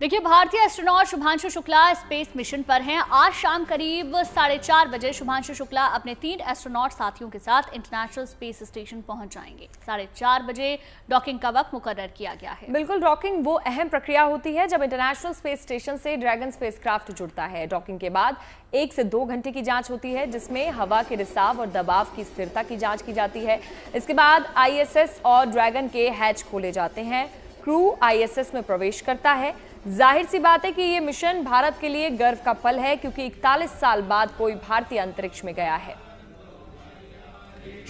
देखिए, भारतीय astronaut Shubhanshu Shukla space mission पर हैं। आज शाम करीब 4:30 बजे शुभांशु शुक्ला अपने 3 एस्ट्रोनॉट साथियों के साथ इंटरनेशनल स्पेस स्टेशन पहुंच जाएंगे। 4:30 बजे डॉकिंग का वक्त मुकर्रर किया गया है। बिल्कुल, डॉकिंग वो अहम प्रक्रिया होती है जब इंटरनेशनल स्पेस स्टेशन से ड्रैगन स्पेसक्राफ्ट जुड़ता है। डॉकिंग के बाद 1 से 2 घंटे की जांच होती है, जिसमें हवा के रिसाव और दबाव की स्थिरता की जांच की जाती है। इसके बाद ISS और ड्रैगन के हैच खोले जाते हैं। क्रू ISS में प्रवेश करता है। जाहिर सी बात है कि ये मिशन भारत के लिए गर्व का पल है, क्योंकि 41 साल बाद कोई भारतीय अंतरिक्ष में गया है।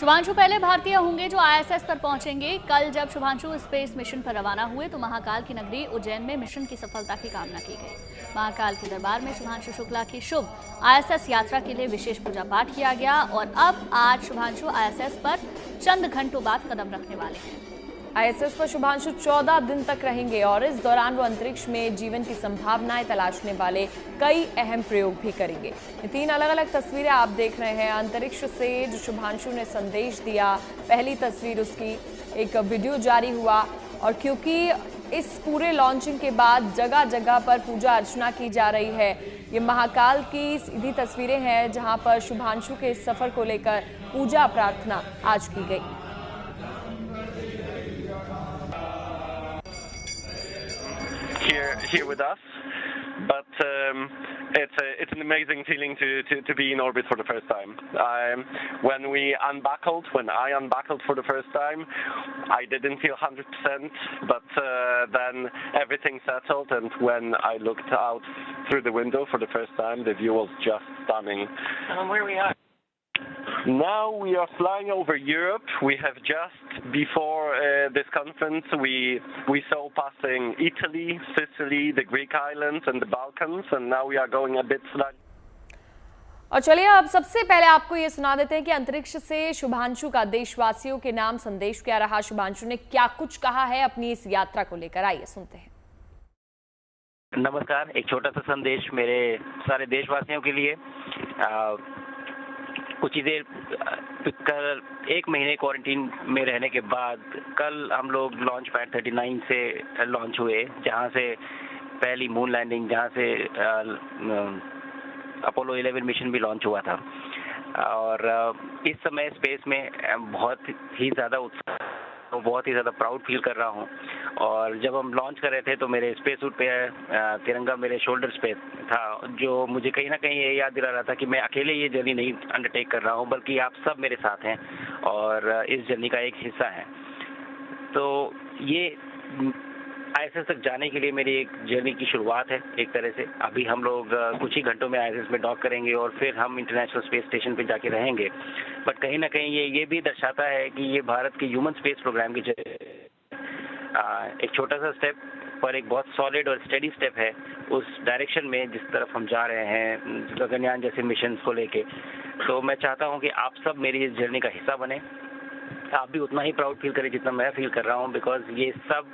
शुभांशु पहले भारतीय होंगे जो ISS पर पहुंचेंगे। कल जब शुभांशु स्पेस मिशन पर रवाना हुए तो महाकाल की नगरी उज्जैन में मिशन की सफलता की कामना की गई। महाकाल के दरबार में शुभांशु शुक्ला की शुभ ISS यात्रा के लिए विशेष पूजा पाठ किया गया और अब आज शुभांशु ISS पर चंद घंटों बाद कदम रखने वाले हैं। ISS पर शुभांशु 14 दिन तक रहेंगे और इस दौरान वो अंतरिक्ष में जीवन की संभावनाएं तलाशने वाले कई अहम प्रयोग भी करेंगे। ये 3 अलग-अलग तस्वीरें आप देख रहे हैं अंतरिक्ष से जो शुभांशु ने संदेश दिया। पहली तस्वीर उसकी, एक वीडियो जारी हुआ और क्योंकि इस पूरे लॉन्चिंग के बाद जगह जगह पर पूजा अर्चना की जा रही है। ये महाकाल की सीधी तस्वीरें हैं जहां पर शुभांशु के इस सफर को लेकर पूजा प्रार्थना आज की गई। Here with us, but it's an amazing feeling to be in orbit for the first time. When I unbuckled for the first time, I didn't feel 100%, but then everything settled, and when I looked out through the window for the first time, the view was just stunning. Where are we at? Now we are flying over Europe. We have just before this conference we saw passing Italy, Sicily, the Greek islands and the Balkans, and now we are going a bit slightly. और चलिए अब सबसे पहले आपको ये सुना देते हैं कि अंतरिक्ष से शुभांशु का देशवासियों के नाम संदेश क्या रहा। शुभांशु ने क्या कुछ कहा है अपनी इस यात्रा को लेकर, आइए सुनते हैं। नमस्कार, एक छोटा सा संदेश मेरे सारे देशवासियों के लिए। कुछ ही देर कल 1 महीने क्वारंटीन में रहने के बाद कल हम लोग लॉन्च पैड 39 से लॉन्च हुए, जहां से पहली मून लैंडिंग, जहां से अपोलो 11 मिशन भी लॉन्च हुआ था। और इस समय स्पेस में बहुत ही ज़्यादा उत्साह, बहुत ही ज़्यादा प्राउड फील कर रहा हूँ। और जब हम लॉन्च कर रहे थे तो मेरे स्पेस सूट पे तिरंगा मेरे शोल्डर्स पे था, जो मुझे कहीं ना कहीं ये याद दिला रहा था कि मैं अकेले ये जर्नी नहीं अंडरटेक कर रहा हूँ, बल्कि आप सब मेरे साथ हैं और इस जर्नी का एक हिस्सा हैं। तो ये ISS तक जाने के लिए मेरी एक जर्नी की शुरुआत है एक तरह से। अभी हम लोग कुछ ही घंटों में ISS में डॉक करेंगे और फिर हम इंटरनेशनल स्पेस स्टेशन पे जाके रहेंगे। बट कहीं ना कहीं ये भी दर्शाता है कि ये भारत के ह्यूमन स्पेस प्रोग्राम की एक छोटा सा स्टेप पर एक बहुत सॉलिड और स्टेडी स्टेप है उस डायरेक्शन में जिस तरफ हम जा रहे हैं गगनयान जैसे मिशन को लेके। तो मैं चाहता हूँ कि आप सब मेरी इस जर्नी का हिस्सा बने। आप भी उतना ही प्राउड फील करें जितना मैं फील कर रहा हूँ, बिकॉज ये सब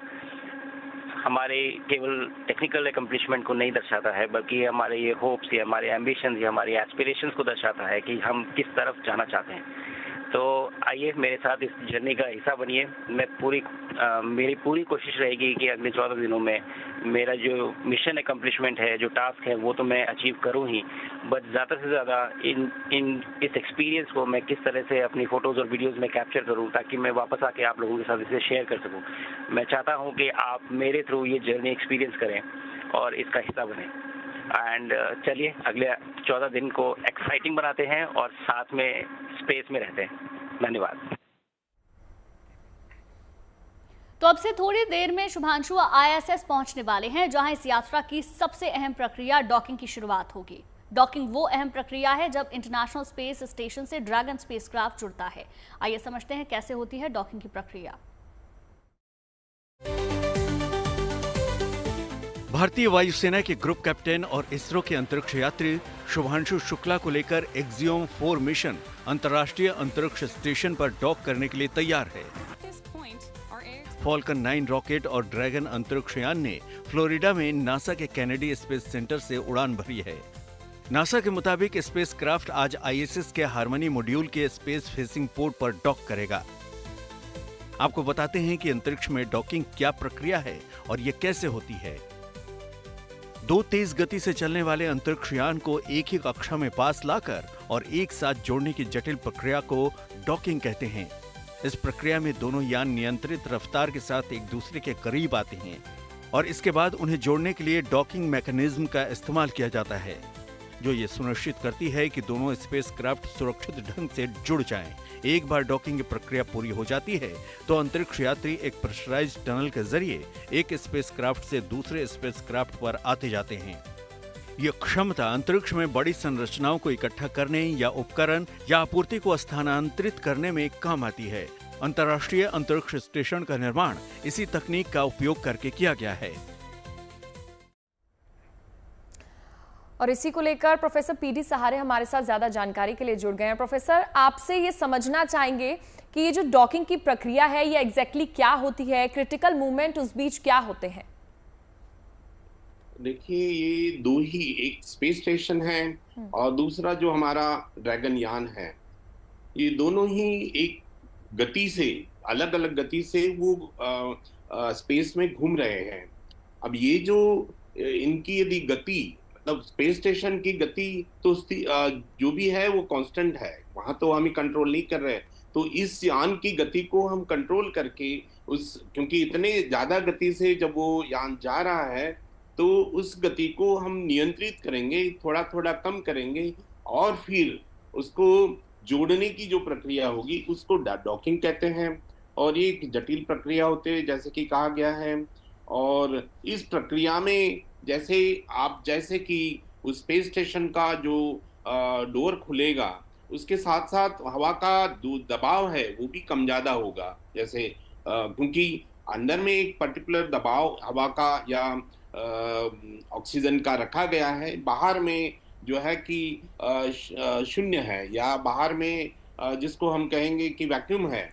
हमारे केवल टेक्निकल एकम्प्लिशमेंट को नहीं दर्शाता है, बल्कि हमारे ये होप्स या हमारे एम्बिशंस या हमारे एस्पिरेशंस को दर्शाता है कि हम किस तरफ जाना चाहते हैं। तो आइए मेरे साथ इस जर्नी का हिस्सा बनिए। मेरी पूरी कोशिश रहेगी कि अगले 14 दिनों में मेरा जो मिशन एकम्प्लिशमेंट है, जो टास्क है, वो तो मैं अचीव करूं ही, बट ज़्यादा से ज़्यादा इस एक्सपीरियंस को मैं किस तरह से अपनी फ़ोटोज़ और वीडियोज़ में कैप्चर करूं ताकि मैं वापस आके आप लोगों के साथ इसे शेयर कर सकूं। मैं चाहता हूं कि आप मेरे थ्रू ये जर्नी एक्सपीरियंस करें और इसका हिस्सा बनें। एंड चलिए अगले 14 दिन को एक्साइटिंग बनाते हैं और साथ में स्पेस में रहते हैं। धन्यवाद। तो अब से थोड़ी देर में शुभांशु ISS पहुंचने वाले हैं, जहां इस यात्रा की सबसे अहम प्रक्रिया डॉकिंग की शुरुआत होगी। डॉकिंग वो अहम प्रक्रिया है जब इंटरनेशनल स्पेस स्टेशन से ड्रैगन स्पेसक्राफ्ट जुड़ता है। आइए समझते हैं कैसे होती है डॉकिंग की प्रक्रिया। भारतीय वायुसेना के ग्रुप कैप्टन और इसरो के अंतरिक्ष यात्री शुभांशु शुक्ला को लेकर एक्सियोम 4 मिशन अंतर्राष्ट्रीय अंतरिक्ष स्टेशन पर डॉक करने के लिए तैयार है। फॉल्कन 9 रॉकेट और ड्रैगन अंतरिक्ष यान ने फ्लोरिडा में नासा के कैनेडी स्पेस सेंटर से उड़ान भरी है। नासा के मुताबिक स्पेसक्राफ्ट आज ISS के हार्मनी मॉड्यूल के स्पेस फेसिंग पोर्ट पर डॉक करेगा। आपको बताते हैं कि अंतरिक्ष में डॉकिंग क्या प्रक्रिया है और ये कैसे होती है। दो तेज गति से चलने वाले अंतरिक्ष यान को एक ही कक्षा में पास लाकर और एक साथ जोड़ने की जटिल प्रक्रिया को डॉकिंग कहते हैं। इस प्रक्रिया में दोनों यान नियंत्रित रफ्तार के साथ एक दूसरे के करीब आते हैं और इसके बाद उन्हें जोड़ने के लिए डॉकिंग मैकेनिज्म का इस्तेमाल किया जाता है, जो ये सुनिश्चित करती है कि दोनों स्पेसक्राफ्ट सुरक्षित ढंग से जुड़ जाएं। एक बार डॉकिंग की प्रक्रिया पूरी हो जाती है तो अंतरिक्ष यात्री एक प्रेशराइज्ड टनल के जरिए एक स्पेसक्राफ्ट से दूसरे स्पेसक्राफ्ट पर आते जाते हैं। ये क्षमता अंतरिक्ष में बड़ी संरचनाओं को इकट्ठा करने या उपकरण या आपूर्ति को स्थानांतरित करने में काम आती है। अंतर्राष्ट्रीय अंतरिक्ष स्टेशन का निर्माण इसी तकनीक का उपयोग करके किया गया है। और इसी को लेकर प्रोफेसर पीडी सहारे हमारे साथ ज्यादा जानकारी के लिए जुड़ गए हैं। प्रोफेसर, आपसे ये समझना चाहेंगे कि ये जो डॉकिंग की प्रक्रिया है ये एग्जैक्टली क्या होती है, क्रिटिकल मूवमेंट उस बीच क्या होते हैं? देखिए, ये दो ही, एक स्पेस स्टेशन है और दूसरा जो हमारा ड्रैगन यान है, ये दोनों ही एक गति से, अलग अलग गति से वो स्पेस में घूम रहे हैं। अब ये जो इनकी यदि गति, मतलब स्पेस स्टेशन की गति तो जो भी है वो कांस्टेंट है, वहां तो हम कंट्रोल नहीं कर रहे। तो इस यान की गति को हम कंट्रोल करके क्योंकि इतने ज्यादा गति से जब वो यान जा रहा है तो उस गति को हम नियंत्रित करेंगे, थोड़ा थोड़ा कम करेंगे और फिर उसको जोड़ने की जो प्रक्रिया होगी उसको डॉकिंग कहते हैं। और ये एक जटिल प्रक्रिया होती है जैसे कि कहा गया है। और इस प्रक्रिया में जैसे कि उस स्पेस स्टेशन का जो डोर खुलेगा उसके साथ साथ हवा का दबाव है वो भी कम ज्यादा होगा। जैसे क्योंकि अंदर में एक पर्टिकुलर दबाव हवा का या ऑक्सीजन का रखा गया है, बाहर में जो है कि शून्य है या बाहर में जिसको हम कहेंगे कि वैक्यूम है।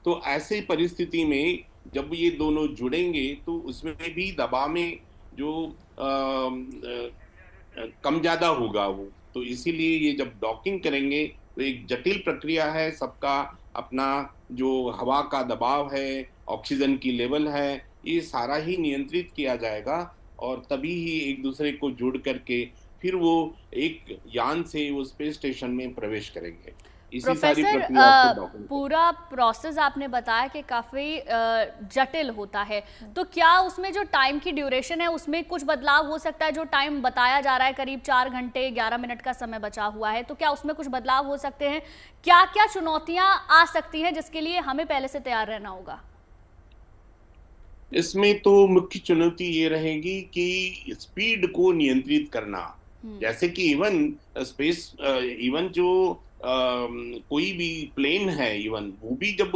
तो ऐसी परिस्थिति में जब ये दोनों जुड़ेंगे तो उसमें भी दबाव में जो कम ज्यादा होगा वो, तो इसीलिए ये जब डॉकिंग करेंगे तो एक जटिल प्रक्रिया है। सबका अपना जो हवा का दबाव है, ऑक्सीजन की लेवल है, ये सारा ही नियंत्रित किया जाएगा और तभी ही एक दूसरे को जोड़ करके फिर वो एक यान से वो स्पेस स्टेशन में प्रवेश करेंगे। इसी सारी प्रक्रिया को पूरा प्रोसेस आपने बताया कि काफी जटिल होता है, तो क्या उसमें जो टाइम की ड्यूरेशन है उसमें कुछ बदलाव हो सकता है? जो टाइम बताया जा रहा है करीब 4 घंटे 11 मिनट का समय बचा हुआ है, तो क्या उसमें कुछ बदलाव हो सकते हैं? क्या क्या चुनौतियां आ सकती हैं जिसके लिए हमें पहले से तैयार रहना होगा? इसमें तो मुख्य चुनौती ये रहेगी कि स्पीड को नियंत्रित करना। जैसे कि इवन जो कोई भी प्लेन है, इवन वो भी जब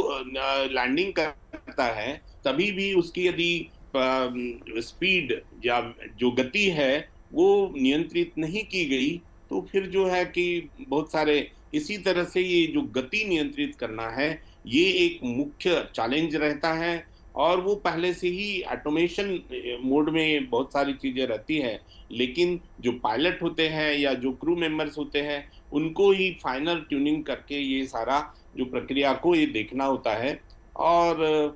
लैंडिंग करता है तभी भी उसकी यदि स्पीड या जो गति है वो नियंत्रित नहीं की गई तो फिर जो है कि बहुत सारे, इसी तरह से ये जो गति नियंत्रित करना है ये एक मुख्य चैलेंज रहता है। और वो पहले से ही ऑटोमेशन मोड में बहुत सारी चीजें रहती है, लेकिन जो पायलट होते हैं या जो क्रू मेंबर्स होते हैं उनको ही फाइनल ट्यूनिंग करके ये सारा जो प्रक्रिया को ये देखना होता है। और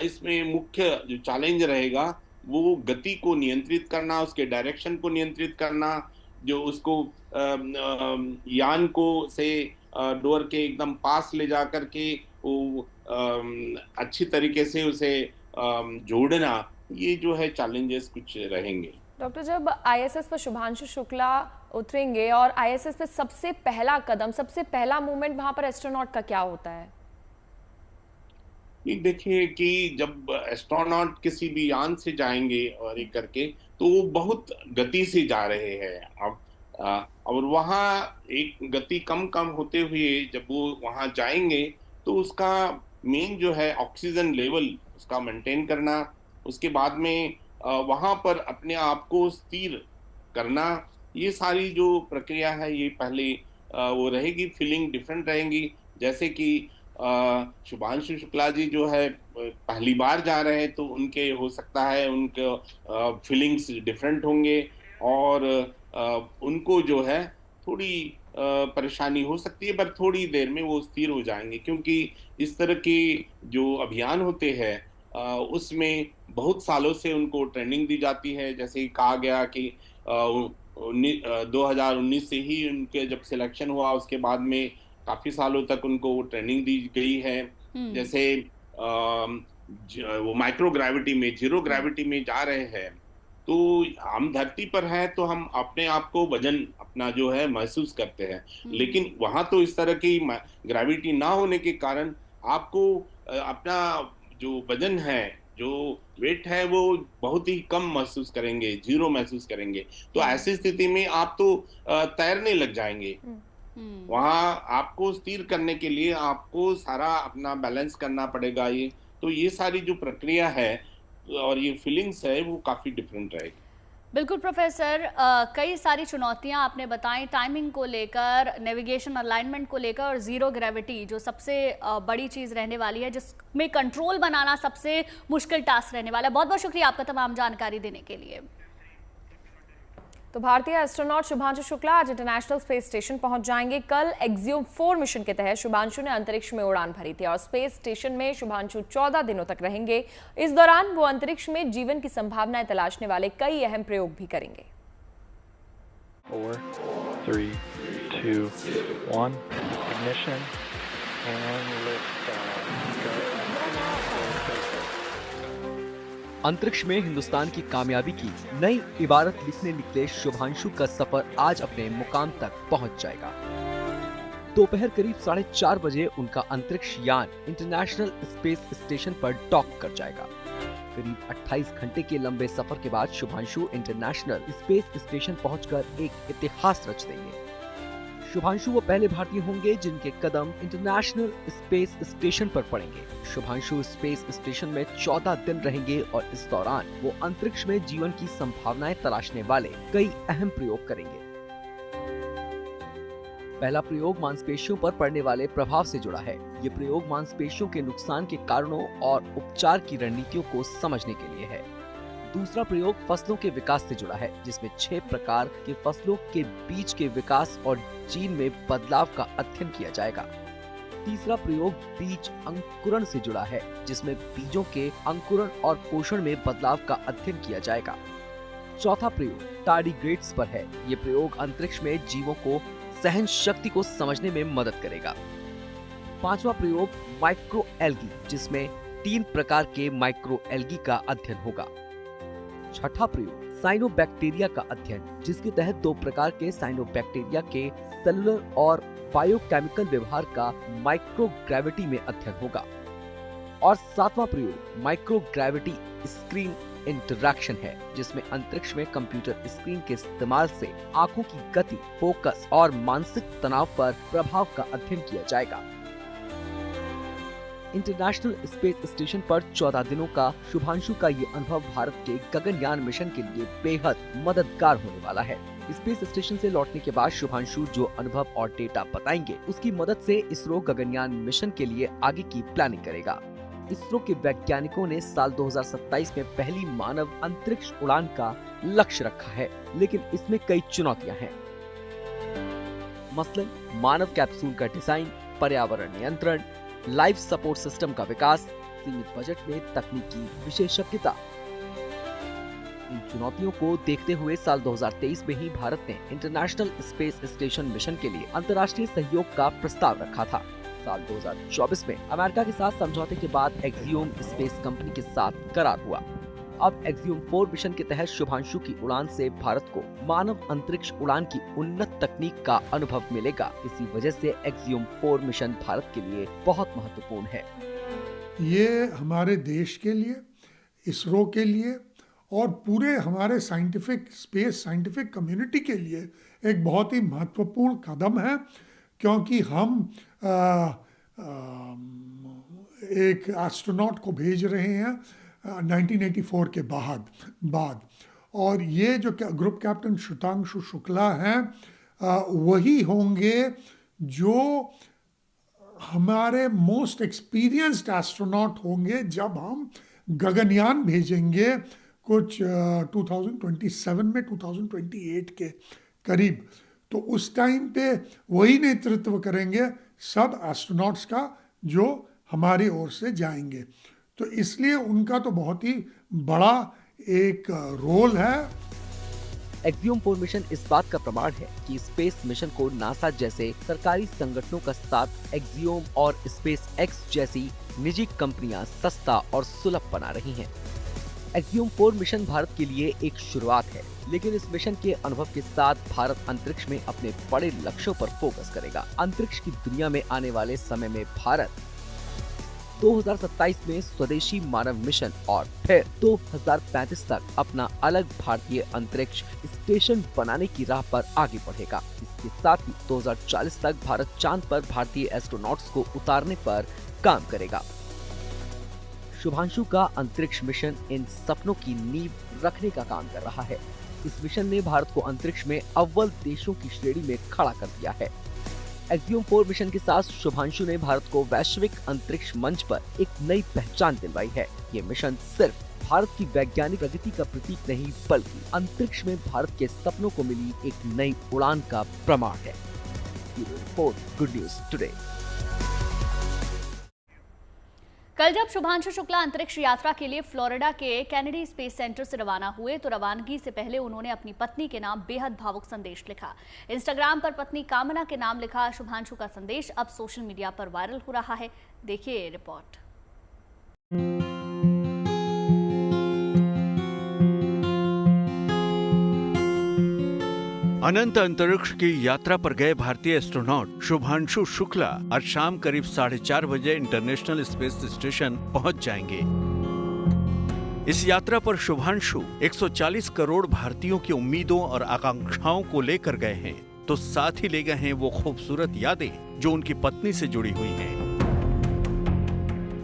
इसमें मुख्य जो चैलेंज रहेगा वो गति को नियंत्रित करना, उसके डायरेक्शन को नियंत्रित करना, जो उसको यान को से डोर के एकदम पास ले जा करके वो अच्छी तरीके से उसे जोड़ना, ये जो है चैलेंजेस कुछ रहेंगे। डॉक्टर, जब आईएसएस पर शुभांशु शुक्ला उतरेंगे और आईएसएस पे सबसे पहला कदम, सबसे पहला मूवमेंट वहां पर एस्ट्रोनॉट का क्या होता है? देखिए कि जब एस्ट्रोनॉट किसी भी यान से जाएंगे और ये करके तो वो बहुत गति से जा रहे हैं। अब और वहाँ एक गति कम होते हुए जब वो वहाँ जाएंगे तो उसका मेन जो है ऑक्सीजन लेवल उसका मेंटेन करना, उसके बाद में वहाँ पर अपने आप को स्थिर करना, ये सारी जो प्रक्रिया है ये पहले वो रहेगी। फीलिंग डिफरेंट रहेंगी। जैसे कि शुभांशु शुक्ला जी जो है पहली बार जा रहे हैं तो उनके हो सकता है उनके फीलिंग्स डिफरेंट होंगे और उनको जो है थोड़ी परेशानी हो सकती है, पर थोड़ी देर में वो स्थिर हो जाएंगे। क्योंकि इस तरह के जो अभियान होते हैं उसमें बहुत सालों से उनको ट्रेनिंग दी जाती है। जैसे कहा गया कि 2019 से ही उनके जब सिलेक्शन हुआ उसके बाद में काफी सालों तक उनको ट्रेनिंग दी गई है। जैसे वो माइक्रो ग्रेविटी में, जीरो ग्रेविटी में जा रहे हैं, तो हम धरती पर हैं तो हम अपने आप को वजन अपना जो है महसूस करते हैं, लेकिन वहां तो इस तरह की ग्रेविटी ना होने के कारण आपको अपना जो वजन है, जो वेट है, वो बहुत ही कम महसूस करेंगे, जीरो महसूस करेंगे। तो ऐसी स्थिति में आप तो तैरने लग जाएंगे। वहां आपको स्थिर करने के लिए आपको सारा अपना बैलेंस करना पड़ेगा। ये सारी जो प्रक्रिया है और ये फीलिंग्स है वो काफी डिफरेंट रहेगी। बिल्कुल प्रोफेसर, कई सारी चुनौतियां आपने बताई टाइमिंग को लेकर, नेविगेशन अलाइनमेंट को लेकर, और जीरो ग्रेविटी जो सबसे बड़ी चीज़ रहने वाली है, जिसमें कंट्रोल बनाना सबसे मुश्किल टास्क रहने वाला है। बहुत बहुत शुक्रिया आपका तमाम जानकारी देने के लिए। तो भारतीय एस्ट्रोनॉट शुभांशु शुक्ला आज इंटरनेशनल स्पेस स्टेशन पहुंच जाएंगे। कल एक्सियोम 4 मिशन के तहत शुभांशु ने अंतरिक्ष में उड़ान भरी थी और स्पेस स्टेशन में शुभांशु 14 दिनों तक रहेंगे। इस दौरान वो अंतरिक्ष में जीवन की संभावनाएं तलाशने वाले कई अहम प्रयोग भी करेंगे। 4, 3, 2, 1, ignition and lift off. अंतरिक्ष में हिंदुस्तान की कामयाबी की नई इबारत लिखने निकले शुभांशु का सफर आज अपने मुकाम तक पहुंच जाएगा। दोपहर करीब 4:30 बजे उनका अंतरिक्ष यान इंटरनेशनल स्पेस स्टेशन पर डॉक कर जाएगा। करीब 28 घंटे के लंबे सफर के बाद शुभांशु इंटरनेशनल स्पेस स्टेशन पहुंचकर एक इतिहास रच देंगे। शुभांशु वो पहले भारतीय होंगे जिनके कदम इंटरनेशनल स्पेस स्टेशन पर पड़ेंगे। शुभांशु स्पेस स्टेशन में 14 दिन रहेंगे और इस दौरान वो अंतरिक्ष में जीवन की संभावनाएं तलाशने वाले कई अहम प्रयोग करेंगे। पहला प्रयोग मांसपेशियों पर पड़ने वाले प्रभाव से जुड़ा है। ये प्रयोग मांसपेशियों के नुकसान के कारणों और उपचार की रणनीतियों को समझने के लिए है। दूसरा प्रयोग फसलों के विकास से जुड़ा है, जिसमें 6 प्रकार के फसलों के बीज के विकास और जीन में बदलाव का अध्ययन किया जाएगा। तीसरा प्रयोग बीज अंकुरण से जुड़ा है, जिसमें बीजों के अंकुरण और पोषण में बदलाव का अध्ययन किया जाएगा। चौथा प्रयोग टार्डिग्रेड्स पर है। ये प्रयोग अंतरिक्ष में जीवों को सहन शक्ति को समझने में मदद करेगा। पांचवा प्रयोग माइक्रो एल्गी, जिसमें 3 प्रकार के माइक्रो एल्गी का अध्ययन होगा। छठा प्रयोग साइनोबैक्टीरिया का अध्ययन, जिसके तहत 2 प्रकार के साइनोबैक्टीरिया के सेलुलर और बायोकेमिकल व्यवहार का माइक्रोग्रेविटी में अध्ययन होगा। और 7वां प्रयोग माइक्रोग्रेविटी स्क्रीन इंटरैक्शन है, जिसमें अंतरिक्ष में कंप्यूटर स्क्रीन के इस्तेमाल से आंखों की गति, फोकस और मानसिक तनाव पर प्रभाव का अध्ययन किया जाएगा। इंटरनेशनल स्पेस स्टेशन पर 14 दिनों का शुभांशु का ये अनुभव भारत के गगनयान मिशन के लिए बेहद मददगार होने वाला है। स्पेस स्टेशन से लौटने के बाद शुभांशु जो अनुभव और डेटा बताएंगे, उसकी मदद से इसरो गगनयान मिशन के लिए आगे की प्लानिंग करेगा। इसरो के वैज्ञानिकों ने साल 2027 में पहली मानव अंतरिक्ष उड़ान का लक्ष्य रखा है, लेकिन इसमें कई चुनौतियां हैं। मसलन मानव कैप्सूल का डिजाइन, पर्यावरण नियंत्रण, लाइफ सपोर्ट सिस्टम का विकास, सीमित बजट में तकनीकी विशेषज्ञता। इन चुनौतियों को देखते हुए साल 2023 में ही भारत ने इंटरनेशनल स्पेस स्टेशन मिशन के लिए अंतर्राष्ट्रीय सहयोग का प्रस्ताव रखा था। साल 2024 में अमेरिका के साथ समझौते के बाद एक्सियोम स्पेस कंपनी के साथ करार हुआ। अब एक्सियोम 4 मिशन के तहत शुभांशु की उड़ान से भारत को मानव अंतरिक्ष उड़ान की उन्नत तकनीक का अनुभव मिलेगा। इसी वजह से एक्सियोम 4 मिशन भारत के लिए बहुत महत्वपूर्ण है। ये हमारे देश के लिए, इसरो के लिए और पूरे हमारे साइंटिफिक कम्युनिटी के लिए एक बहुत ही महत्वपूर्ण कदम है, क्योंकि हम एक एस्ट्रोनॉट को भेज रहे हैं 1984 के बाद और ये जो ग्रुप कैप्टन शुभांशु शुक्ला हैं वही होंगे जो हमारे मोस्ट एक्सपीरियंस्ड एस्ट्रोनॉट होंगे जब हम गगनयान भेजेंगे कुछ 2027 में 2028 के करीब। तो उस टाइम पे वही नेतृत्व करेंगे सब एस्ट्रोनॉट्स का जो हमारी ओर से जाएंगे। तो इसलिए उनका तो बहुत ही बड़ा एक रोल है। एक्सियोम 4 मिशन इस बात का प्रमाण है कि स्पेस मिशन को नासा जैसे सरकारी संगठनों का साथ एक्सियोम और स्पेस एक्स जैसी निजी कंपनियां सस्ता और सुलभ बना रही हैं। एक्सियोम 4 मिशन भारत के लिए एक शुरुआत है, लेकिन इस मिशन के अनुभव के साथ भारत अंतरिक्ष में अपने बड़े लक्ष्यों पर फोकस करेगा। अंतरिक्ष की दुनिया में आने वाले समय में भारत 2027 में स्वदेशी मानव मिशन और फिर 2035 तक अपना अलग भारतीय अंतरिक्ष स्टेशन बनाने की राह पर आगे बढ़ेगा। इसके साथ ही 2040 तक भारत चांद पर भारतीय एस्ट्रोनॉट्स को उतारने पर काम करेगा। शुभांशु का अंतरिक्ष मिशन इन सपनों की नींव रखने का काम कर रहा है। इस मिशन ने भारत को अंतरिक्ष में अव्वल देशों की श्रेणी में खड़ा कर दिया है। एक्सियोम 4 मिशन के साथ शुभांशु ने भारत को वैश्विक अंतरिक्ष मंच पर एक नई पहचान दिलवाई है। ये मिशन सिर्फ भारत की वैज्ञानिक प्रगति का प्रतीक नहीं, बल्कि अंतरिक्ष में भारत के सपनों को मिली एक नई उड़ान का प्रमाण है। Good news today. कल जब शुभांशु शुक्ला अंतरिक्ष यात्रा के लिए फ्लोरिडा के कैनेडी स्पेस सेंटर से रवाना हुए तो रवानगी से पहले उन्होंने अपनी पत्नी के नाम बेहद भावुक संदेश लिखा। इंस्टाग्राम पर पत्नी कामना के नाम लिखा शुभांशु का संदेश अब सोशल मीडिया पर वायरल हो रहा है। देखिए रिपोर्ट। अनंत अंतरिक्ष की यात्रा पर गए भारतीय एस्ट्रोनॉट शुभांशु शुक्ला आज शाम करीब 4:30 बजे इंटरनेशनल स्पेस स्टेशन पहुंच जाएंगे। इस यात्रा पर शुभांशु 140 करोड़ भारतीयों की उम्मीदों और आकांक्षाओं को लेकर गए हैं, तो साथ ही ले गए हैं वो खूबसूरत यादें जो उनकी पत्नी से जुड़ी हुई हैं।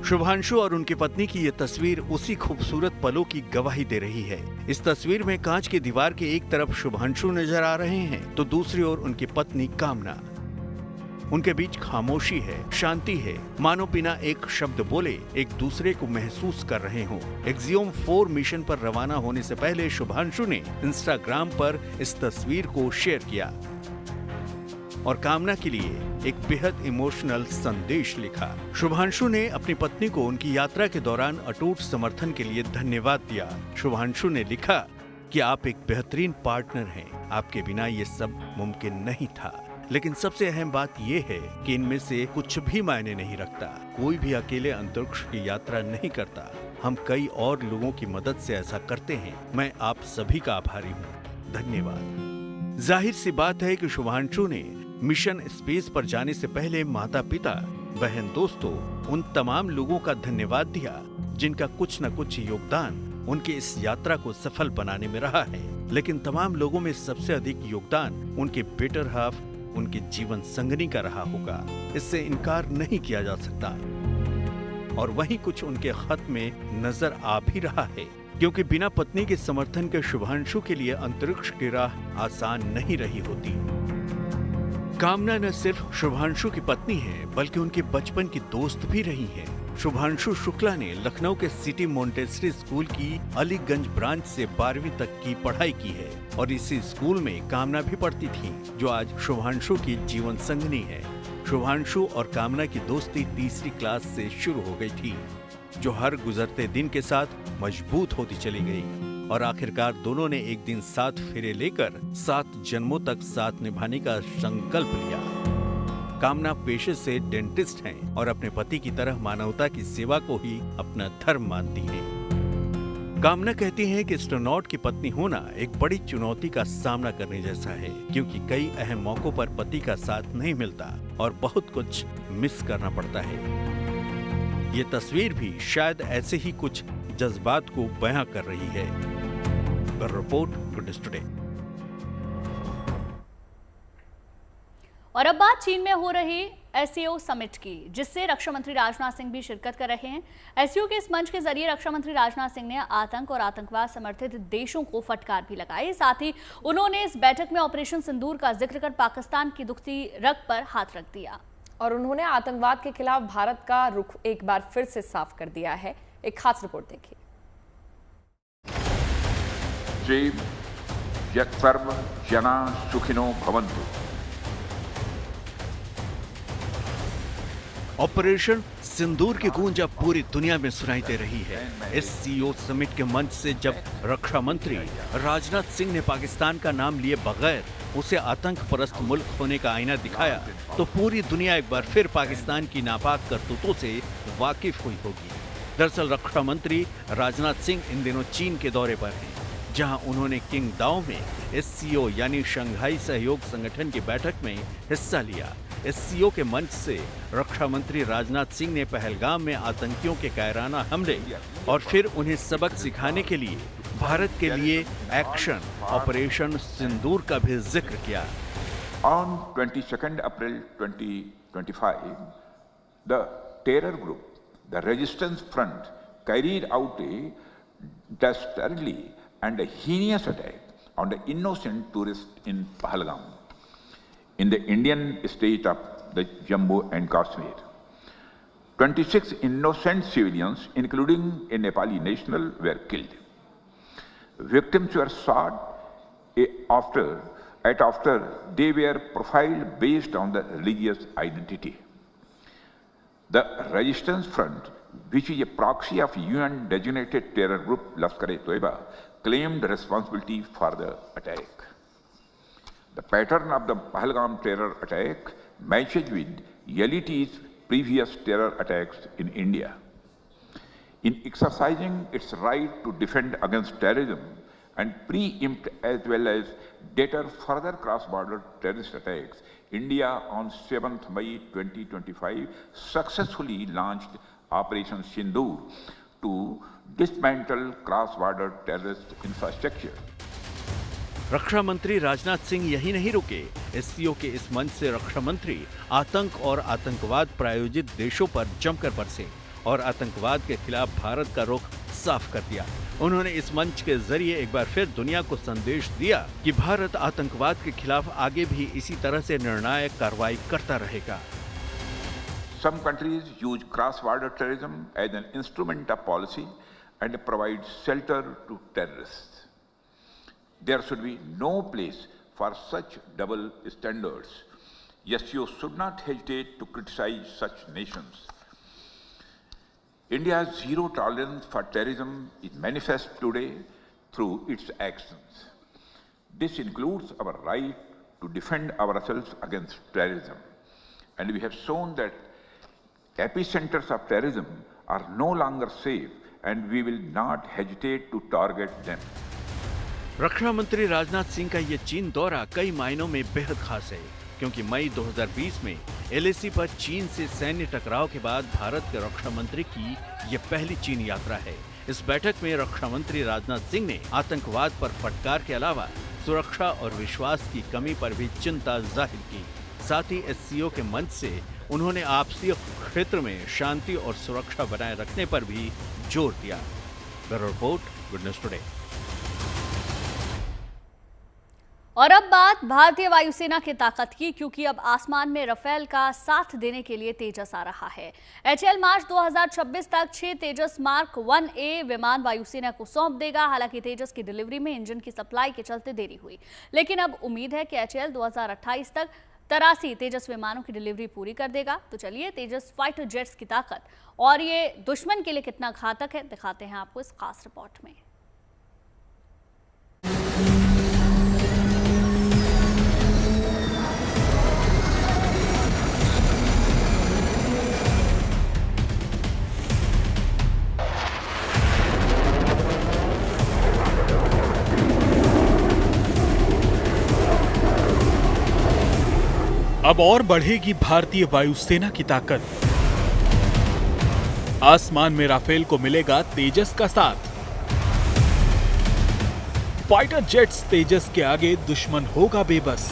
शुभांशु और उनकी पत्नी की ये तस्वीर उसी खूबसूरत पलों की गवाही दे रही है। इस तस्वीर में कांच की दीवार के एक तरफ शुभांशु नजर आ रहे हैं तो दूसरी ओर उनकी पत्नी कामना। उनके बीच खामोशी है, शांति है, मानो बिना एक शब्द बोले एक दूसरे को महसूस कर रहे हों। एक्सियोम 4 मिशन पर रवाना होने से पहले शुभांशु ने इंस्टाग्राम पर इस तस्वीर को शेयर किया और कामना के लिए एक बेहद इमोशनल संदेश लिखा। शुभांशु ने अपनी पत्नी को उनकी यात्रा के दौरान अटूट समर्थन के लिए धन्यवाद दिया। शुभांशु ने लिखा कि आप एक बेहतरीन पार्टनर हैं, आपके बिना ये सब मुमकिन नहीं था। लेकिन सबसे अहम बात ये है कि इनमें से कुछ भी मायने नहीं रखता। कोई भी अकेले अंतरिक्ष की यात्रा नहीं करता, हम कई और लोगों की मदद से ऐसा करते हैं। मैं आप सभी का आभारी हूँ, धन्यवाद। जाहिर सी बात है कि शुभांशु ने मिशन स्पेस पर जाने से पहले माता पिता, बहन, दोस्तों, उन तमाम लोगों का धन्यवाद दिया जिनका कुछ न कुछ योगदान उनके इस यात्रा को सफल बनाने में रहा है। लेकिन तमाम लोगों में सबसे अधिक योगदान उनके बेटर हाफ, उनके जीवन संगनी का रहा होगा, इससे इनकार नहीं किया जा सकता। और वहीं कुछ उनके खत में नजर आ भी रहा है, क्योंकि बिना पत्नी के समर्थन के शुभांशु के लिए अंतरिक्ष की राह आसान नहीं रही होती। कामना न सिर्फ शुभांशु की पत्नी है, बल्कि उनके बचपन की दोस्त भी रही है। शुभांशु शुक्ला ने लखनऊ के सिटी मोंटेसरी स्कूल की अलीगंज ब्रांच से 12वीं तक की पढ़ाई की है और इसी स्कूल में कामना भी पढ़ती थी, जो आज शुभांशु की जीवन संगनी है। शुभांशु और कामना की दोस्ती तीसरी क्लास से शुरू हो गई थी, जो हर गुजरते दिन के साथ मजबूत होती चली गई और आखिरकार दोनों ने एक दिन 7 फेरे लेकर 7 जन्मों तक साथ निभाने का संकल्प लिया। कामना पेशे से डेंटिस्ट हैं और अपने पति की तरह मानवता की सेवा को ही अपना धर्म मानती हैं। कामना कहती हैं कि एस्ट्रोनॉट की पत्नी होना एक बड़ी चुनौती का सामना करने जैसा है, क्योंकि कई अहम मौकों पर पति का साथ नहीं मिलता और बहुत कुछ मिस करना पड़ता है। ये तस्वीर भी शायद ऐसे ही कुछ जज्बात को बयां कर रही है। Report good news today. और अब बात चीन में हो रही एससीओ समिट की, जिससे रक्षा मंत्री राजनाथ सिंह भी शिरकत कर रहे हैं। एससीओ के इस मंच के जरिए रक्षा मंत्री राजनाथ सिंह ने आतंक और आतंकवाद समर्थित देशों को फटकार भी लगाई। साथ ही उन्होंने इस बैठक में ऑपरेशन सिंदूर का जिक्र कर पाकिस्तान की दुखती रग पर हाथ रख दिया और उन्होंने आतंकवाद के खिलाफ भारत का रुख एक बार फिर से साफ कर दिया है। एक खास रिपोर्ट देखिए। सर्व जना सुखिनो भवन्तु। ऑपरेशन सिंदूर की गूंज अब पूरी दुनिया में सुनाई दे रही है। इस सीईओ समिट के मंच से जब रक्षा मंत्री राजनाथ सिंह ने पाकिस्तान का नाम लिए बगैर उसे आतंक परस्त मुल्क होने का आईना दिखाया, तो पूरी दुनिया एक बार फिर पाकिस्तान की नापाक करतूतों से वाकिफ हुई होगी। दरअसल रक्षा मंत्री राजनाथ सिंह इन दिनों चीन के दौरे पर हैं, जहां उन्होंने किंगडाओ में SCO यानी शंघाई सहयोग संगठन की बैठक में हिस्सा लिया। SCO के मंच से रक्षा मंत्री राजनाथ सिंह ने पहलगाम में आतंकियों के कायराना हमले और फिर उन्हें सबक सिखाने के लिए भारत के लिए एक्शन ऑपरेशन सिंदूर का भी जिक्र किया। On 22nd April 2025, the terror group, the Resistance Front, carried out a dastardly and a heinous attack on the innocent tourists in Pahalgam, in the Indian state of the Jammu and Kashmir. 26 innocent civilians, including a Nepali national, were killed. Victims were shot after they were profiled based on the religious identity. The Resistance Front, which is a proxy of UN-designated terror group Lashkar-e-Toiba, claimed responsibility for the attack. The pattern of the Pahalgam terror attack matches with LET's previous terror attacks in India. In exercising its right to defend against terrorism and preempt as well as deter further cross-border terrorist attacks, India on 7th May 2025 successfully launched Operation Sindoor to dismantle cross-border terrorist infrastructure. रक्षा मंत्री राजनाथ सिंह यही नहीं रुके। SCO के इस मंच से रक्षा मंत्री आतंक और आतंकवाद प्रायोजित देशों पर जमकर बरसे और आतंकवाद के खिलाफ भारत का रुख साफ कर दिया। उन्होंने इस मंच के जरिए एक बार फिर दुनिया को संदेश दिया कि भारत आतंकवाद के खिलाफ आगे भी इसी तरह से निर्णायक कार्रवाई करता रहेगा। Some countries use cross-border terrorism as an instrument of policy and provide shelter to terrorists. There should be no place for such double standards. SCO should not hesitate to criticize such nations. India's zero tolerance for terrorism is manifest today through its actions. This includes our right to defend ourselves against terrorism. And we have shown that epicenters of terrorism are no longer safe and we will not hesitate to target them. रक्षा मंत्री राजनाथ सिंह का ये चीन दौरा कई मायनों में बेहद खास है, क्योंकि मई 2020 में LAC पर चीन से सैन्य टकराव के बाद भारत के रक्षा मंत्री की ये पहली चीन यात्रा है। इस बैठक में रक्षा मंत्री राजनाथ सिंह ने आतंकवाद पर फटकार के अलावा सुरक्षा और विश्वास की कमी पर भी चिंता जाहिर की। साथ ही SCO के मंच से उन्होंने आपसी क्षेत्र में शांति और सुरक्षा बनाए रखने पर भी जोर दिया। Bureau report, good news today. और अब बात भारतीय वायुसेना की ताकत की, क्योंकि अब आसमान में राफेल का साथ देने के लिए तेजस आ रहा है। HAL मार्च 2026 तक 6 तेजस मार्क 1A विमान वायुसेना को सौंप देगा। हालांकि तेजस की डिलीवरी में इंजन की सप्लाई के चलते देरी हुई, लेकिन अब उम्मीद है कि HAL 2028 तक 83 तेजस विमानों की डिलीवरी पूरी कर देगा। तो चलिए तेजस फाइटर जेट्स की ताकत और ये दुश्मन के लिए कितना घातक है दिखाते हैं आपको इस खास रिपोर्ट में। अब और बढ़ेगी भारतीय वायुसेना की ताकत। आसमान में राफेल को मिलेगा तेजस का साथ। फाइटर जेट्स तेजस के आगे दुश्मन होगा बेबस।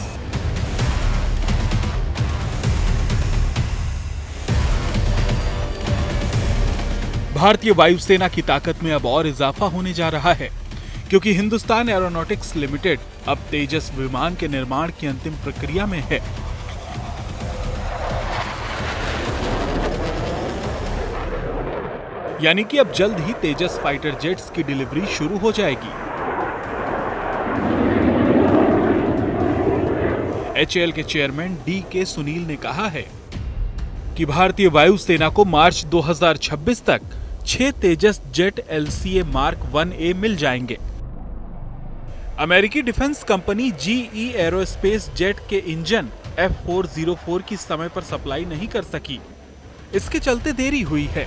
भारतीय वायुसेना की ताकत में अब और इजाफा होने जा रहा है, क्योंकि हिंदुस्तान एरोनॉटिक्स लिमिटेड अब तेजस विमान के निर्माण की अंतिम प्रक्रिया में है। यानी कि अब जल्द ही तेजस फाइटर जेट्स की डिलीवरी शुरू हो जाएगी। HAL के चेयरमैन DK सुनील ने कहा है, कि भारतीय वायुसेना को मार्च 2026 तक 6 तेजस जेट LCA मार्क 1A मिल जाएंगे। अमेरिकी defence company GE aerospace jet के इंजन F404 की समय पर सप्लाई नहीं कर सकी, इसके चलते देरी हुई है।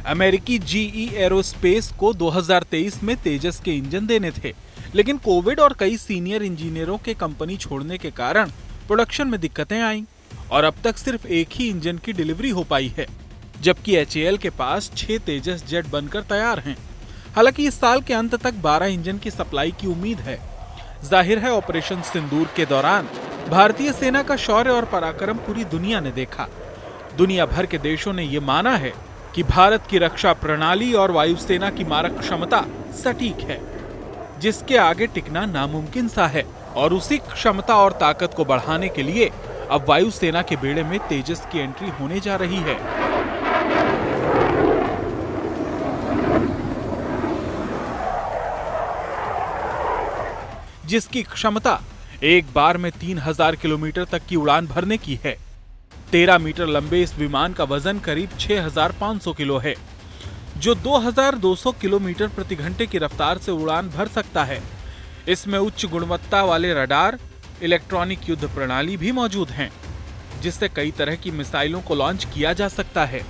अमेरिकी GE एरोस्पेस को 2023 में तेजस के इंजन देने थे, लेकिन कोविड और कई सीनियर इंजीनियरों के कंपनी छोड़ने के कारण प्रोडक्शन में दिक्कतें आईं और अब तक सिर्फ एक ही इंजन की डिलीवरी हो पाई है, जबकि HAL के पास 6 तेजस जेट बनकर तैयार हैं। हालांकि इस साल के अंत तक 12 इंजन की सप्लाई की उम्मीद है। जाहिर है, ऑपरेशन सिंदूर के दौरान भारतीय सेना का शौर्य और पराक्रम पूरी दुनिया ने देखा। दुनिया भर के देशों ने ये माना है कि भारत की रक्षा प्रणाली और वायुसेना की मारक क्षमता सटीक है, जिसके आगे टिकना नामुमकिन सा है। और उसी क्षमता और ताकत को बढ़ाने के लिए अब वायुसेना के बेड़े में तेजस की एंट्री होने जा रही है। जिसकी क्षमता एक बार में 3000 किलोमीटर तक की उड़ान भरने की है। 13 मीटर लंबे इस विमान का वजन करीब 6500 किलो है, जो 2200 किलोमीटर प्रति घंटे की रफ्तार से उड़ान भर सकता है। इसमें उच्च गुणवत्ता वाले रडार, इलेक्ट्रॉनिक युद्ध प्रणाली भी मौजूद हैं, जिससे कई तरह की मिसाइलों को लॉन्च किया जा सकता है।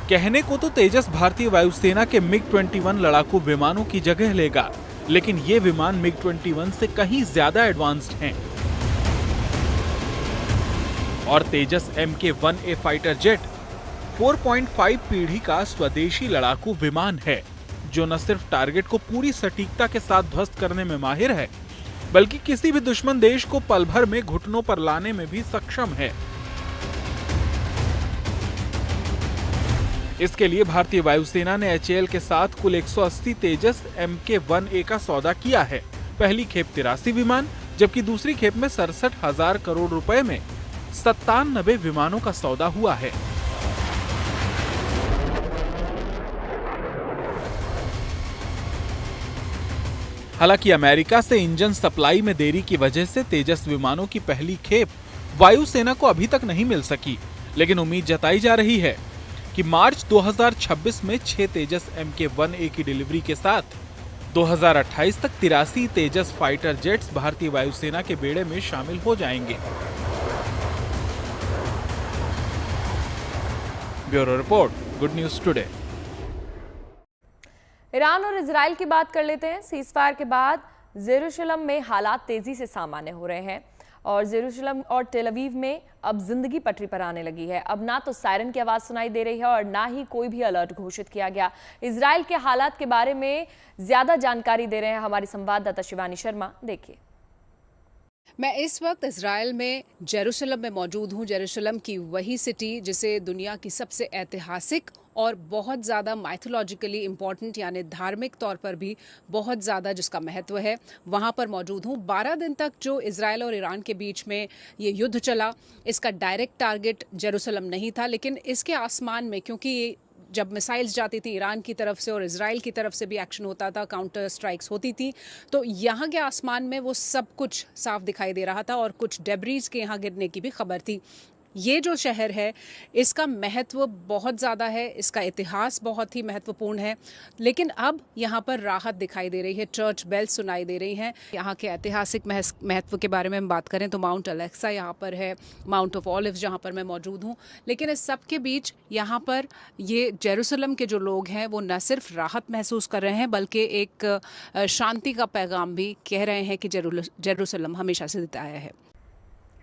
कहने को तो तेजस भारतीय वायुसेना के MiG-21 लड़ाकू विमानों की जगह लेगा, लेकिन ये विमान MiG-21 से कहीं ज्यादा एडवांस्ड हैं। और तेजस Mk-1A फाइटर जेट 4.5 पीढ़ी का स्वदेशी लड़ाकू विमान है, जो न सिर्फ टारगेट को पूरी सटीकता के साथ ध्वस्त करने में माहिर है, बल्कि किसी भी दुश्मन देश को पल भर में घुटनों पर लाने में भी सक्षम है। इसके लिए भारतीय वायुसेना ने HAL के साथ कुल 180 तेजस Mk-1A का सौदा किया है। पहली खेप 83 विमान, जबकि दूसरी खेप में 67,000 करोड़ रुपए में 97 विमानों का सौदा हुआ है। हालांकि अमेरिका से इंजन सप्लाई में देरी की वजह से तेजस विमानों की पहली खेप वायुसेना को अभी तक नहीं मिल सकी, लेकिन उम्मीद जताई जा रही है कि मार्च 2026 में 6 तेजस Mk-1A की डिलीवरी के साथ 2028 तक 83 तेजस फाइटर जेट्स भारतीय वायुसेना के बेड़े में शामिल हो जाएंगे। Bureau report, good news today. Iran और इजराइल की बात कर लेते हैं। सीजफायर के बाद जेरूशलम में हालात तेजी से सामान्य हो रहे हैं और जेरूशलम और टेल अवीव में अब जिंदगी पटरी पर आने लगी है। अब ना तो सायरन की आवाज सुनाई दे रही है और ना ही कोई भी अलर्ट घोषित किया गया। इजराइल के हालात के बारे में ज्यादा जानकारी दे रहे हैं हमारी संवाददाता शिवानी शर्मा। देखिए, मैं इस वक्त इजराइल में जेरूशलम में मौजूद हूँ। जेरूशलम की वही सिटी जिसे दुनिया की सबसे ऐतिहासिक और बहुत ज़्यादा माइथोलॉजिकली इम्पॉर्टेंट यानी धार्मिक तौर पर भी बहुत ज़्यादा जिसका महत्व है, वहाँ पर मौजूद हूँ। 12 दिन तक जो इजराइल और ईरान के बीच में ये युद्ध चला, इसका डायरेक्ट टारगेट जेरूशलम नहीं था, लेकिन इसके आसमान में क्योंकि जब मिसाइल्स जाती थी ईरान की तरफ से और इजराइल की तरफ से भी एक्शन होता था, काउंटर स्ट्राइक्स होती थी, तो यहाँ के आसमान में वो सब कुछ साफ दिखाई दे रहा था और कुछ डेब्रीज के यहाँ गिरने की भी खबर थी। ये जो शहर है इसका महत्व बहुत ज़्यादा है, इसका इतिहास बहुत ही महत्वपूर्ण है, लेकिन अब यहाँ पर राहत दिखाई दे रही है। चर्च बेल सुनाई दे रही हैं। यहाँ के ऐतिहासिक महत्व के बारे में हम बात करें तो माउंट अलेक्सा यहाँ पर है, माउंट ऑफ ऑलिव्स जहाँ पर मैं मौजूद हूँ, लेकिन इस सब के बीच यहाँ पर ये जेरूशलम के जो लोग हैं वो न सिर्फ राहत महसूस कर रहे हैं बल्कि एक शांति का पैगाम भी कह रहे हैं कि जेरूशलम हमेशा से देता आया है।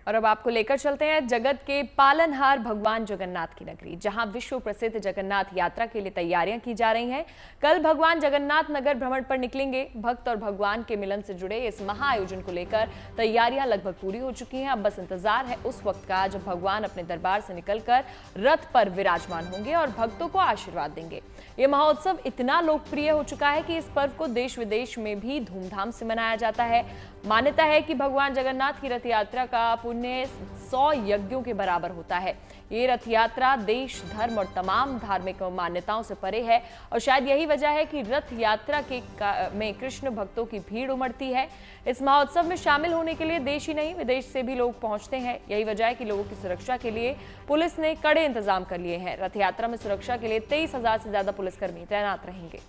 और अब आपको लेकर चलते हैं जगत के पालनहार भगवान जगन्नाथ की नगरी, जहां विश्व प्रसिद्ध जगन्नाथ यात्रा के लिए तैयारियां की जा रही हैं। कल भगवान जगन्नाथ नगर भ्रमण पर निकलेंगे। भक्त और भगवान के मिलन से जुड़े इस महाआयोजन को लेकर तैयारियां लगभग पूरी हो चुकी हैं। अब बस इंतजार है उस वक्त का जब भगवान अपने दरबार से निकलकर रथ पर विराजमान होंगे और भक्तों को आशीर्वाद देंगे। ये महोत्सव इतना लोकप्रिय हो चुका है कि इस पर्व को देश विदेश में भी धूमधाम से मनाया जाता है। मान्यता है कि भगवान जगन्नाथ की रथ यात्रा का पुण्य 100 यज्ञों के बराबर होता है। ये रथ यात्रा देश, धर्म और तमाम धार्मिक मान्यताओं से परे है और शायद यही वजह है कि रथ यात्रा में कृष्ण भक्तों की भीड़ उमड़ती है। इस महोत्सव में शामिल होने के लिए देश ही नहीं विदेश से भी लोग पहुंचते हैं। यही वजह है कि लोगों की सुरक्षा के लिए पुलिस ने कड़े इंतजाम कर लिए हैं। रथ यात्रा में सुरक्षा के लिए 23,000 से ज्यादा पुलिसकर्मी तैनात रहेंगे।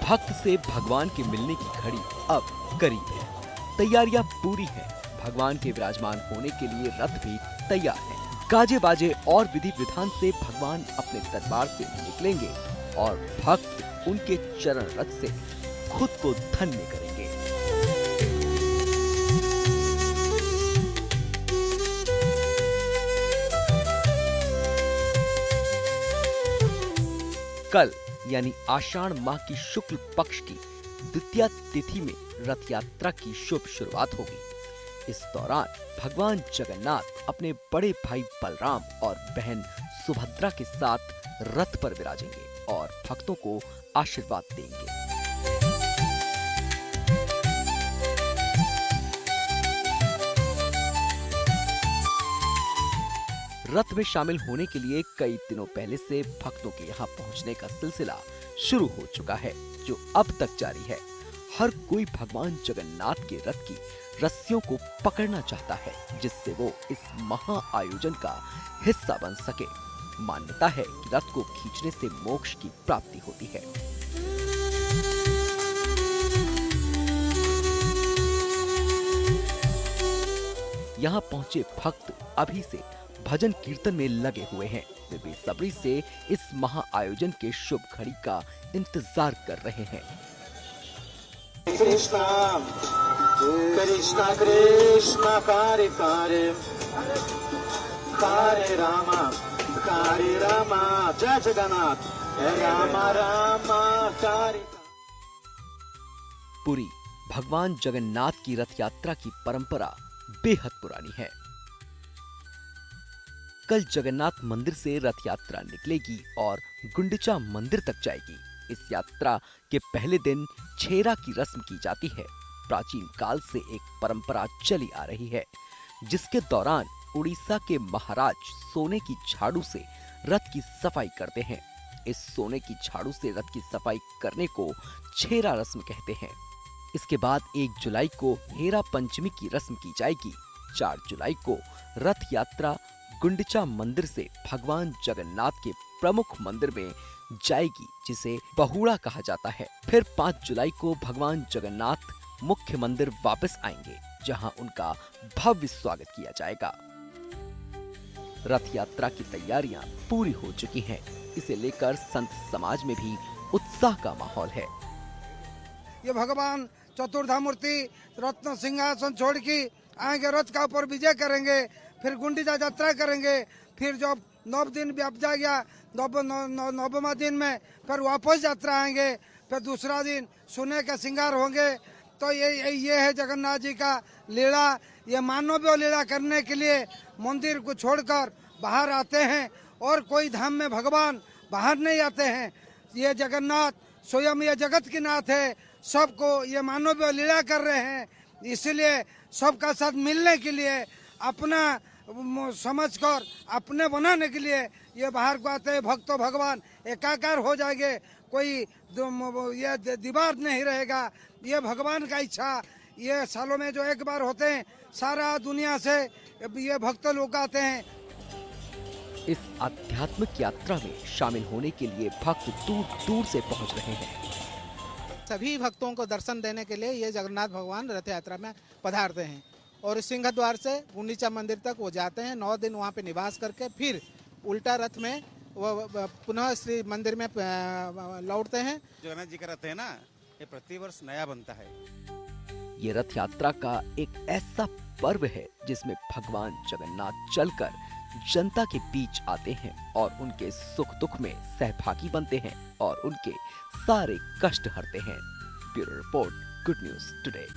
भक्त से भगवान के मिलने की घड़ी अब करीब है। तैयारियां पूरी हैं। भगवान के विराजमान होने के लिए रथ भी तैयार है। गाजे बाजे और विधि विधान से भगवान अपने दरबार से निकलेंगे और भक्त उनके चरण रथ से खुद को धन्य करेंगे। कल यानी आषाढ़ माह की शुक्ल पक्ष की द्वितीया तिथि में रथ यात्रा की शुभ शुरुआत होगी। इस दौरान भगवान जगन्नाथ अपने बड़े भाई बलराम और बहन सुभद्रा के साथ रथ पर विराजेंगे और भक्तों को आशीर्वाद देंगे। रथ में शामिल होने के लिए कई दिनों पहले से भक्तों के यहाँ पहुँचने का सिलसिला शुरू हो चुका है, जो अब तक जारी है। हर कोई भगवान जगन्नाथ के रथ की रस्सियों को पकड़ना चाहता है, जिससे वो इस महा आयोजन का हिस्सा बन सके। मान्यता है कि रथ को खींचने से मोक्ष की प्राप्ति होती है। यहाँ पहुंचे भक्त अभी से भजन कीर्तन में लगे हुए हैं। वे बेसब्री से इस महा आयोजन के शुभ घड़ी का इंतजार कर रहे हैं। कृष्णा कृष्णा कृष्णा कारे कारे कारे रामा जय जगन्नाथ रामा रामा कारे। पुरी भगवान जगन्नाथ की रथ यात्रा की परंपरा बेहद पुरानी है। कल जगन्नाथ मंदिर से रथ यात्रा निकलेगी और गुंडिचा मंदिर तक जाएगी। इस यात्रा के पहले दिन छेरा की रस्म की जाती है। प्राचीन काल से एक परंपरा चली आ रही है, जिसके दौरान उड़ीसा के महाराज सोने की झाड़ू से रथ की सफाई करते हैं। इस सोने की झाड़ू से रथ की सफाई करने को छेरा रस्म कहते हैं। इसके बाद 1 जुलाई को हेरा पंचमी की रस्म की जाएगी। 4 जुलाई को रथ यात्रा गुंडिचा मंदिर से भगवान जगन्नाथ के प्रमुख मंदिर में जाएगी, जिसे बहुड़ा कहा जाता है। फिर 5 जुलाई को भगवान जगन्नाथ मुख्य मंदिर वापस आएंगे, जहां उनका भव्य स्वागत किया जाएगा। रथ यात्रा की तैयारियां पूरी हो चुकी हैं। इसे लेकर संत समाज में भी उत्साह का माहौल है। ये भगवान चतुर्धा मूर्ति रत्न सिंहासन छोड़ के आएंगे, रथ का ऊपर विजय करेंगे, फिर गुंडिचा यात्रा करेंगे। फिर जब 9 दिन व्याप जाएगा, 9वां दिन में फिर वापस यात्रा आएंगे। फिर दूसरा दिन सोने का श्रृंगार होंगे। तो ये है जगन्नाथ जी का लीला। ये मानवीय लीला करने के लिए मंदिर को छोड़कर बाहर आते हैं, और कोई धाम में भगवान बाहर नहीं आते हैं। ये जगन्नाथ स्वयं ये जगत के नाथ है, सबको ये मानवीय लीला कर रहे हैं। इसलिए सबका साथ मिलने के लिए, अपना समझकर अपने बनाने के लिए ये बाहर को आते हैं। भक्तों भगवान एकाकार हो जाएंगे, कोई ये दीवार नहीं रहेगा। ये भगवान का इच्छा। ये सालों में जो एक बार होते हैं, सारा दुनिया से ये भक्त लोग आते हैं। इस आध्यात्मिक यात्रा में शामिल होने के लिए भक्त दूर दूर से पहुंच रहे हैं। सभी भक्तों को दर्शन देने के लिए ये जगन्नाथ भगवान रथ यात्रा में पधारते हैं, और सिंह द्वार से गुंडिचा मंदिर तक वो जाते हैं। 9 दिन वहाँ पे निवास करके फिर उल्टा रथ में वो पुनः श्री मंदिर में लौटते हैं। जगन्नाथ जी का रथ है ना, ये प्रतिवर्ष नया बनता है। ये रथ यात्रा का एक ऐसा पर्व है जिसमें भगवान जगन्नाथ चलकर जनता के बीच आते हैं और उनके सुख दुख में सहभागी बनते हैं और उनके सारे कष्ट हरते हैं। Bureau report, good news today.